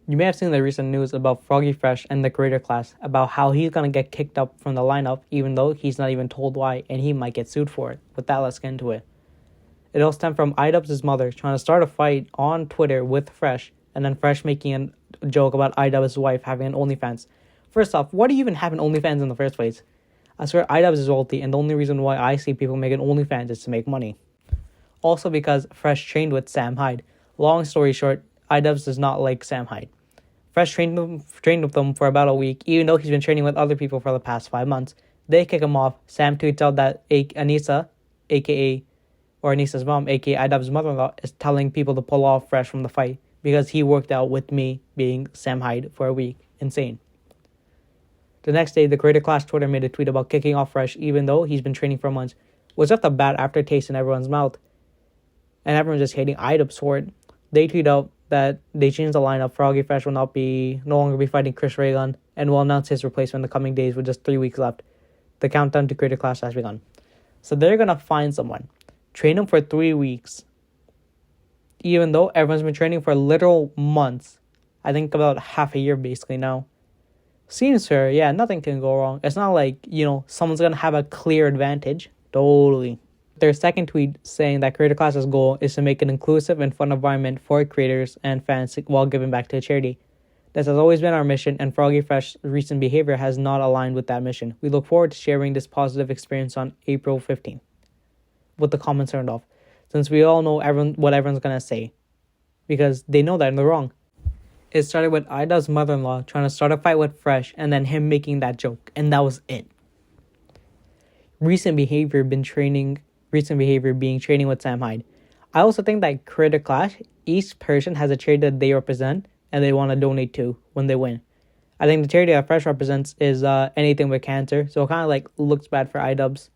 You may have seen the recent news about Froggy Fresh and the creator class about how he's going to get kicked up from the lineup even though he's not even told why, and he might get sued for it. With that, let's get into it. It all stemmed from iDubbbz's mother trying to start a fight on Twitter with Fresh, and then Fresh making a joke about iDubbbz's wife having an OnlyFans. First off, why do you even have an OnlyFans in the first place? I swear iDubbbz is wealthy, and the only reason why I see people make an OnlyFans is to make money. Also because Fresh trained with Sam Hyde. Long story short, iDubbbz does not like Sam Hyde. Fresh trained with them for about a week, even though he's been training with other people for the past 5 months. They kick him off. Sam tweets out that Anissa, or Anissa's mom, aka iDubbbz's mother-in-law, is telling people to pull off Fresh from the fight because he worked out with me being Sam Hyde for a week. Insane. The next day, the creator class Twitter made a tweet about kicking off Fresh even though he's been training for months. Was left a bad aftertaste in everyone's mouth. And everyone's just hating iDubbbz for it. They tweet out that they changed the lineup. Froggy Fresh will no longer be fighting Chris Raygun and will announce his replacement in the coming days with just 3 weeks left. The countdown to creator class has begun. So they're going to find someone, train him for 3 weeks, even though everyone's been training for literal months. I think about half a year basically now. Seems fair, yeah, nothing can go wrong. It's not like, someone's going to have a clear advantage. Totally. Their second tweet saying that creator class's goal is to make an inclusive and fun environment for creators and fans while giving back to a charity. This has always been our mission, and Froggy Fresh's recent behavior has not aligned with that mission. We look forward to sharing this positive experience on April 15th. With the comments turned off, since we all know what everyone's going to say, because they know that and they're wrong. It started with iDubbbz's mother-in-law trying to start a fight with Fresh, and then him making that joke, and that was it. Recent behavior being training with Sam Hyde. I also think that creator class, each person has a charity that they represent and they want to donate to when they win. I think the charity that Fresh represents is anything with cancer, so it kind of looks bad for iDubbbz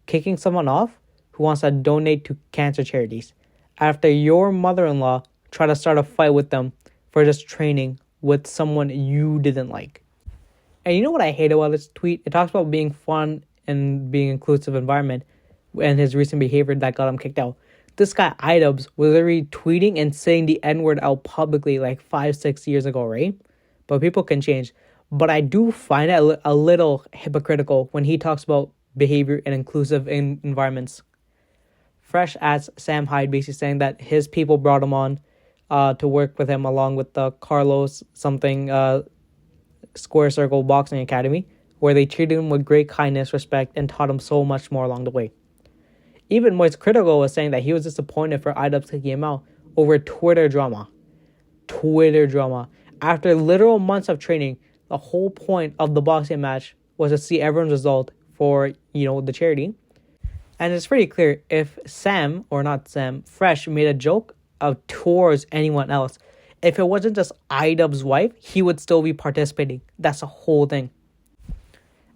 kicking someone off who wants to donate to cancer charities after your mother-in-law tried to start a fight with them for just training with someone you didn't like. And you know what I hate about this tweet? It talks about being fun and being inclusive environment, and his recent behavior that got him kicked out. This guy, iDubbbz, was literally tweeting and saying the N-word out publicly 5-6 years ago, right? But people can change. But I do find it a little hypocritical when he talks about behavior in inclusive environments. Fresh adds Sam Hyde basically saying that his people brought him on to work with him along with the Carlos Square Circle Boxing Academy, where they treated him with great kindness, respect, and taught him so much more along the way. Even more critical was saying that he was disappointed for iDubbbz kicking him out over Twitter drama. After literal months of training, the whole point of the boxing match was to see everyone's result for, the charity. And it's pretty clear if Fresh made a joke towards anyone else, if it wasn't just iDubbbz's wife, he would still be participating. That's the whole thing.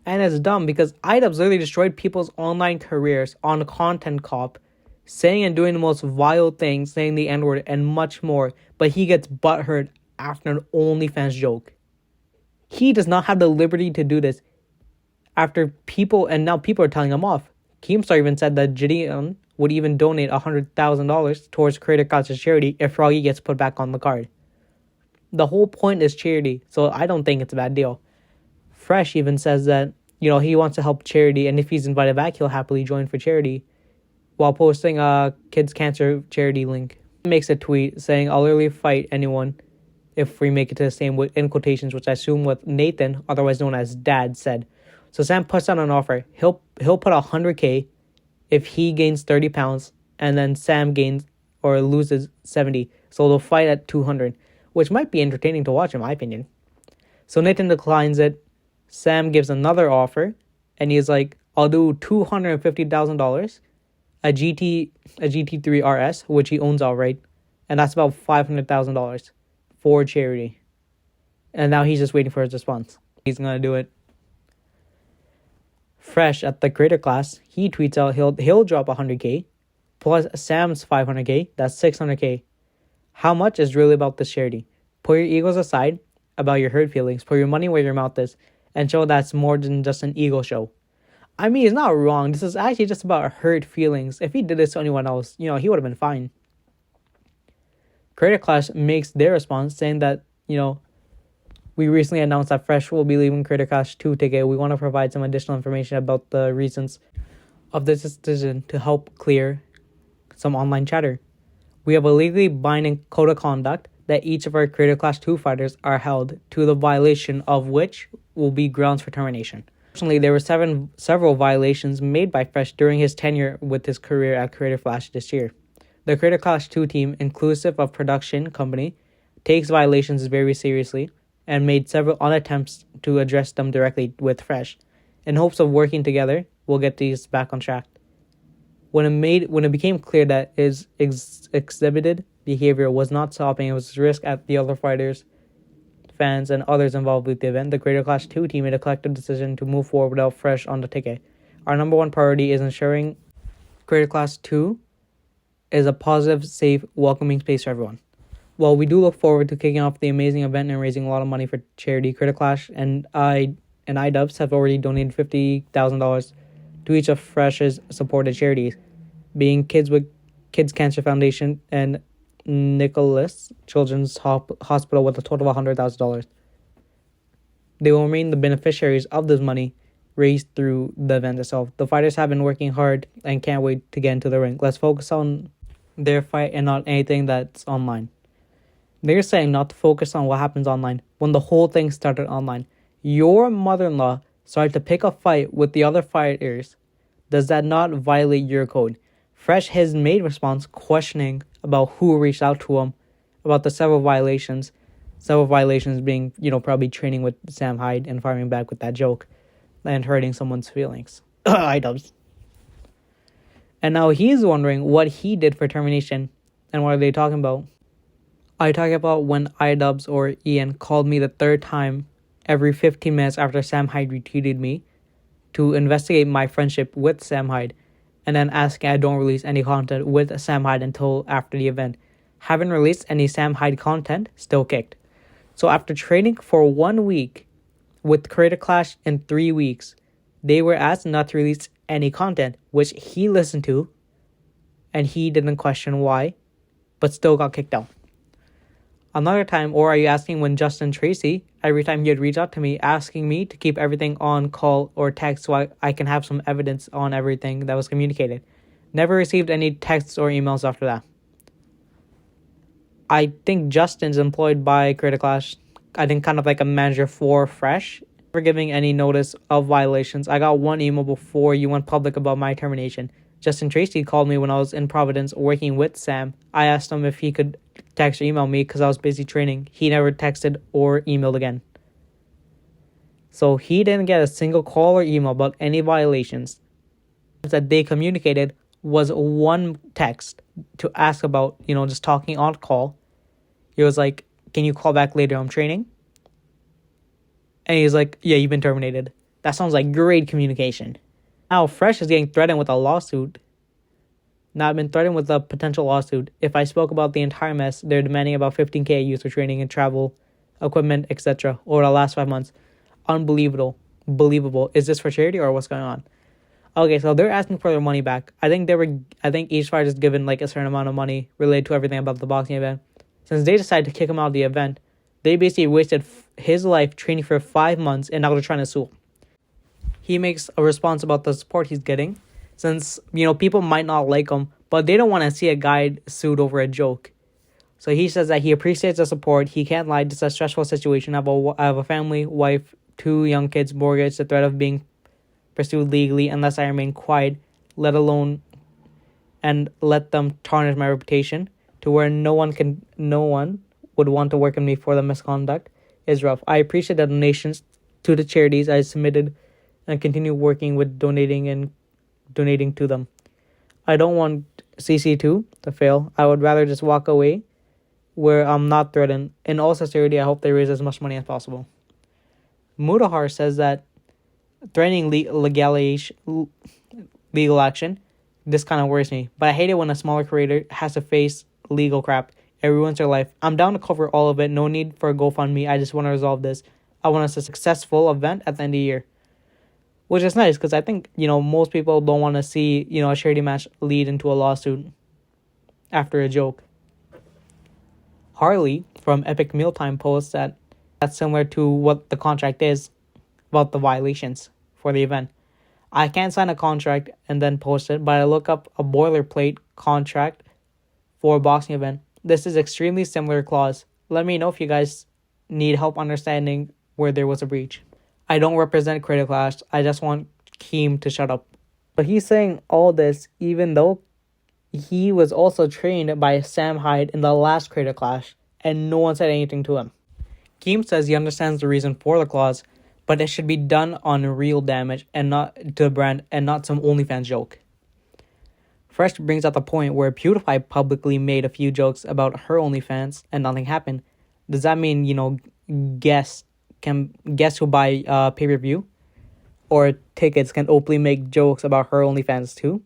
And it's dumb because iDubbbz literally destroyed people's online careers on Content Cop, saying and doing the most vile things, saying the N-word and much more, but he gets butthurt after an OnlyFans joke. He does not have the liberty to do this after people, and now people are telling him off. Keemstar even said that Gideon would even donate $100,000 towards Creator Class's charity if Froggy gets put back on the card. The whole point is charity, so I don't think it's a bad deal. Fresh even says that, he wants to help charity, and if he's invited back, he'll happily join for charity, while posting a kids cancer charity link. He makes a tweet saying, "I'll literally fight anyone if we make it to the same," in quotations, which I assume what Nathan, otherwise known as Dad, said. So Sam puts out an offer. He'll put $100K if he gains 30 pounds, and then Sam gains or loses 70. So they'll fight at 200, which might be entertaining to watch in my opinion. So Nathan declines it. Sam gives another offer, and he's like, "I'll do $250,000, a GT3 RS, which he owns outright, and that's about $500,000 for charity." And now he's just waiting for his response. He's gonna do it. Fresh at the creator class, he tweets out he'll drop $100K, plus Sam's $500K. That's $600K. How much is really about this charity? Put your egos aside about your hurt feelings. Put your money where your mouth is, and show that's more than just an ego show. I mean, it's not wrong. This is actually just about hurt feelings. If he did this to anyone else, he would have been fine. Creator Clash makes their response saying that we recently announced that Fresh will be leaving Creator Clash 2 ticket. We want to provide some additional information about the reasons of this decision to help clear some online chatter. We have a legally binding code of conduct that each of our Creator Clash 2 fighters are held to, the violation of which will be grounds for termination. Unfortunately, there were several violations made by Fresh during his tenure with his career at Creator Clash this year. The Creator Clash 2 team, inclusive of production company, takes violations very seriously and made several attempts to address them directly with Fresh. In hopes of working together, we'll get these back on track. When it became clear that his exhibited behavior was not stopping, it was a risk at the other fighters, fans, and others involved with the event, the Creator Clash 2 team made a collective decision to move forward without Fresh on the ticket. Our number one priority is ensuring Creator Clash 2 is a positive, safe, welcoming space for everyone. While we do look forward to kicking off the amazing event and raising a lot of money for charity, Creator Clash and iDubbbz have already donated $50,000 to each of Fresh's supported charities, being Kids Cancer Foundation and Nicholas Children's Hospital, with a total of $100,000. They will remain the beneficiaries of this money raised through the event itself. The fighters have been working hard and can't wait to get into the ring. Let's focus on their fight and not anything that's online. They're saying not to focus on what happens online when the whole thing started online. Your mother-in-law started to pick a fight with the other fighters. Does that not violate your code? Fresh has made response questioning about who reached out to him about the several violations being, probably training with Sam Hyde and firing back with that joke and hurting someone's feelings. iDubbbz. And now he's wondering what he did for termination. And what are they talking about? Are you talking about when iDubbbz or Ian called me the third time every 15 minutes after Sam Hyde retweeted me to investigate my friendship with Sam Hyde, and then asking I don't release any content with Sam Hyde until after the event? Haven't released any Sam Hyde content, still kicked. So after training for 1 week with Creator Clash in 3 weeks, they were asked not to release any content, which he listened to, and he didn't question why, but still got kicked out. Another time, or are you asking when Justin Tracy, every time he would reach out to me asking me to keep everything on call or text so I can have some evidence on everything that was communicated. Never received any texts or emails after that. I think Justin's employed by Creator Clash. I think kind of like a manager for Fresh. Never giving any notice of violations. I got one email before you went public about my termination. Justin Tracy called me when I was in Providence working with Sam. I asked him if he could text or email me because I was busy training. He never texted or emailed again. So he didn't get a single call or email about any violations. That they communicated was one text to ask about, just talking on call. He was like, can you call back later? I'm training. And he's like, yeah, you've been terminated. That sounds like great communication. Now Fresh is getting threatened with a lawsuit. Now I've been threatened with a potential lawsuit. If I spoke about the entire mess, they're demanding about $15,000 a use for training and travel, equipment, etc. over the last 5 months. Unbelievable. Believable. Is this for charity or what's going on? Okay, so they're asking for their money back. I think each fighter is given like a certain amount of money related to everything about the boxing event. Since they decided to kick him out of the event, they basically wasted his life training for 5 months, and now they're trying to sue him. He makes a response about the support he's getting, since, people might not like him, but they don't want to see a guy sued over a joke. So he says that he appreciates the support. He can't lie. It's a stressful situation. I have a family, wife, 2 young kids, mortgage, the threat of being pursued legally unless I remain quiet, let them tarnish my reputation to where no one would want to work with me for the misconduct is rough. I appreciate the donations to the charities I submitted and continue working with donating to them. I don't want CC2 to fail. I would rather just walk away where I'm not threatened. In all sincerity, I hope they raise as much money as possible. Mudahar says that threatening legal action, this kind of worries me. But I hate it when a smaller creator has to face legal crap. It ruins their life. I'm down to cover all of it. No need for a GoFundMe. I just want to resolve this. I want a successful event at the end of the year. Which is nice because I think, most people don't want to see, a charity match lead into a lawsuit after a joke. Harley from Epic Mealtime posts that's similar to what the contract is about the violations for the event. I can't sign a contract and then post it, but I look up a boilerplate contract for a boxing event. This is extremely similar clause. Let me know if you guys need help understanding where there was a breach. I don't represent Creator Clash. I just want Keem to shut up. But he's saying all this even though he was also trained by Sam Hyde in the last Creator Clash, and no one said anything to him. Keem says he understands the reason for the clause, but it should be done on real damage and not to the brand and not some OnlyFans joke. Fresh brings up the point where PewDiePie publicly made a few jokes about her OnlyFans and nothing happened. Does that mean, guests who buy pay-per-view or tickets can openly make jokes about her OnlyFans too?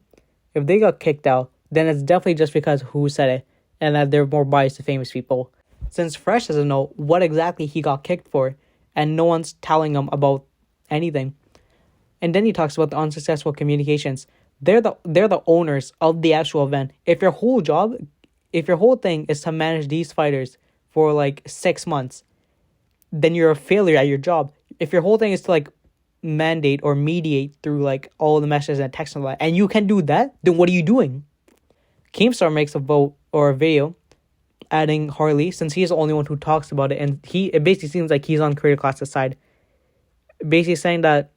If they got kicked out, then it's definitely just because who said it and that they're more biased to famous people. Since Fresh doesn't know what exactly he got kicked for and no one's telling him about anything. And then he talks about the unsuccessful communications. They're the owners of the actual event. If your whole thing is to manage these fighters for like 6 months, then you're a failure at your job. If your whole thing is to like mandate or mediate through like all the messages and text and you can do that, then what are you doing? Keemstar makes a vote or a video adding Harley, since he's the only one who talks about it, and it basically seems like he's on Creator Class's side. Basically saying that,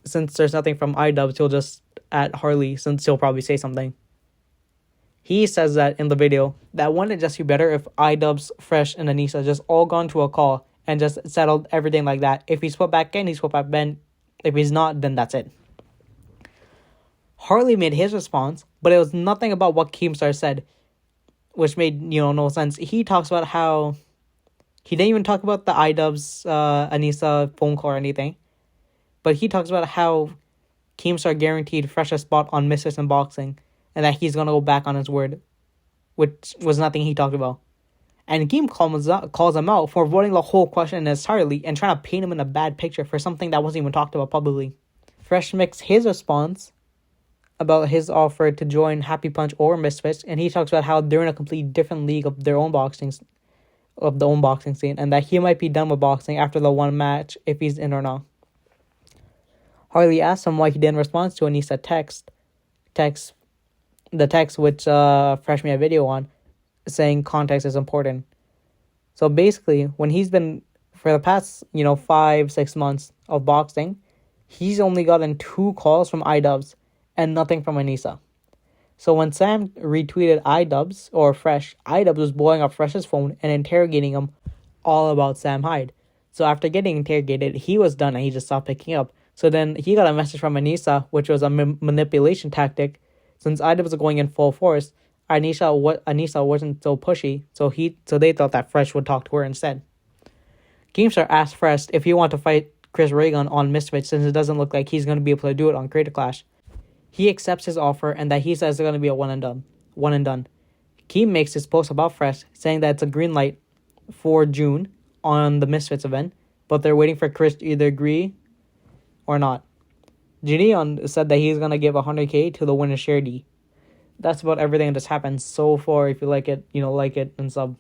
since there's nothing from iDubbbz, he'll just add Harley, since he'll probably say something. He says that in the video, that wouldn't it just be better if iDubbbz, Fresh, and Anissa just all gone to a call and just settled everything like that. If he's put back in, he's put back in. If he's not, then that's it. Harley made his response, but it was nothing about what Keemstar said, which made, no sense. He talks about how he didn't even talk about the iDubbbz, Anissa phone call or anything. But he talks about how Keemstar guaranteed Fresh a spot on Misfits and Boxing and that he's going to go back on his word, which was nothing he talked about. And Keem calls him out for voting the whole question entirely and trying to paint him in a bad picture for something that wasn't even talked about publicly. Fresh makes his response about his offer to join Happy Punch or Misfits, and he talks about how they're in a completely different league of their own boxing scene, and that he might be done with boxing after the one match if he's in or not. Harley asks him why he didn't respond to Anissa text which Fresh made a video on, saying context is important. So basically, when he's been, for the past, 5-6 months of boxing, he's only gotten 2 calls from iDubbbz and nothing from Anissa. So when Sam retweeted iDubbbz or Fresh, iDubbbz was blowing up Fresh's phone and interrogating him all about Sam Hyde. So after getting interrogated, he was done and he just stopped picking up. So then he got a message from Anissa, which was a manipulation tactic. Since iDubbbz was going in full force, Anissa wasn't so pushy, so they thought that Fresh would talk to her instead. Keemstar asked Fresh if he wanted to fight Chris Reagan on Misfits, since it doesn't look like he's going to be able to do it on Creator Clash. He accepts his offer and that he says it's going to be a one and done. Keem makes his post about Fresh, saying that it's a green light for June on the Misfits event, but they're waiting for Chris to either agree or not. Gideon said that he's going to give $100K to the winner's charity. That's about everything that's happened so far. If you like it, like it and sub.